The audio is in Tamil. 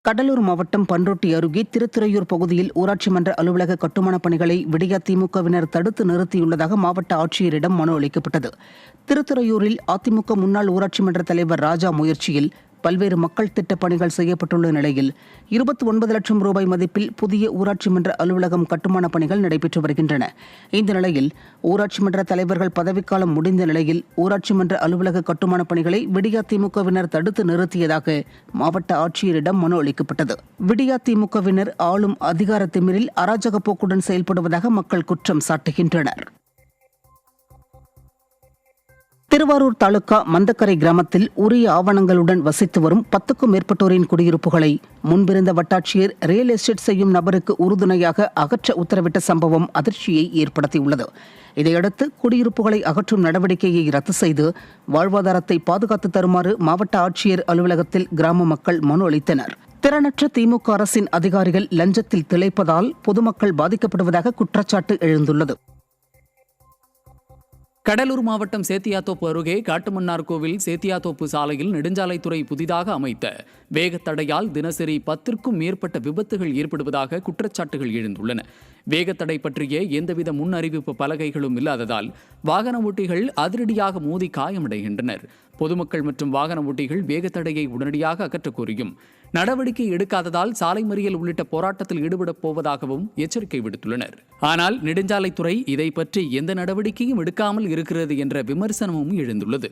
கடலூர் மாவட்டம் பண்ருட்டி அருகே திருத்துறையூர் பகுதியில் ஊராட்சி மன்ற அலுவலக கட்டுமானப் பணிகளை விடியா திமுகவினர் தடுத்து நிறுத்தியுள்ளதாக மாவட்ட ஆட்சியரிடம் மனு அளிக்கப்பட்டது. திருத்துறையூரில் அதிமுக முன்னாள் ஊராட்சி மன்ற தலைவர் ராஜா முயற்சியில் பல்வேறு மக்கள் திட்டப் பணிகள் செய்யப்பட்டுள்ள நிலையில் 29 லட்சம் ரூபாய் மதிப்பில் புதிய ஊராட்சி மன்ற அலுவலகம் கட்டுமானப் பணிகள் நடைபெற்று வருகின்றன. இந்த நிலையில் ஊராட்சி மன்ற தலைவர்கள் பதவிக்காலம் முடிந்த நிலையில் ஊராட்சி மன்ற அலுவலக கட்டுமானப் பணிகளை விடியா திமுகவினர் தடுத்து நிறுத்தியதாக மாவட்ட ஆட்சியரிடம் மனு அளிக்கப்பட்டது. விடியா திமுகவினர் ஆளும் அதிகார திமிரில் அராஜக போக்குடன் செயல்படுவதாக மக்கள் குற்றம் சாட்டுகின்றனர். திருவாரூர் தாலுகா மந்தக்கரை கிராமத்தில் உரிய ஆவணங்களுடன் வசித்து வரும் 10க்கும் மேற்பட்டோரின் குடியிருப்புகளை முன்பிருந்த வட்டாட்சியர் ரியல் எஸ்டேட் செய்யும் நபருக்கு உறுதுணையாக அகற்ற உத்தரவிட்ட சம்பவம் அதிர்ச்சியை ஏற்படுத்தியுள்ளது. இதையடுத்து குடியிருப்புகளை அகற்றும் நடவடிக்கையை ரத்து செய்து வாழ்வாதாரத்தை பாதுகாத்து தருமாறு மாவட்ட ஆட்சியர் அலுவலகத்தில் கிராம மக்கள் மனு அளித்தனர். திறனற்ற திமுக அரசின் அதிகாரிகள் லஞ்சத்தில் திளைப்பதால் பொதுமக்கள் பாதிக்கப்படுவதாக குற்றச்சாட்டு எழுந்துள்ளது. கடலூர் மாவட்டம் சேத்தியாத்தோப்பு அருகே காட்டுமன்னார் கோவில் சேத்தியாத்தோப்பு சாலையில் நெடுஞ்சாலைத்துறை புதிதாக அமைத்த வேகத்தடையால் தினசரி 10க்கும் மேற்பட்ட விபத்துகள் ஏற்படுவதாக குற்றச்சாட்டுகள் எழுந்துள்ளன. வேகத்தடை பற்றிய எந்தவித முன் அறிவிப்பு பலகைகளும் இல்லாததால் வாகன ஓட்டிகள் அதிரடியாக மோதி காயமடைகின்றனர். பொதுமக்கள் மற்றும் வாகன ஓட்டிகள் வேகத்தடையை உடனடியாக அகற்றக் கோரியும் நடவடிக்கை எடுக்காததால் சாலை மறியல் உள்ளிட்ட போராட்டத்தில் ஈடுபடப் போவதாகவும் எச்சரிக்கை விடுத்துள்ளனர். ஆனால் நெடுஞ்சாலைத்துறை இதை பற்றி எந்த நடவடிக்கையும் எடுக்காமல் இருக்கிறது என்ற விமர்சனமும் எழுந்துள்ளது.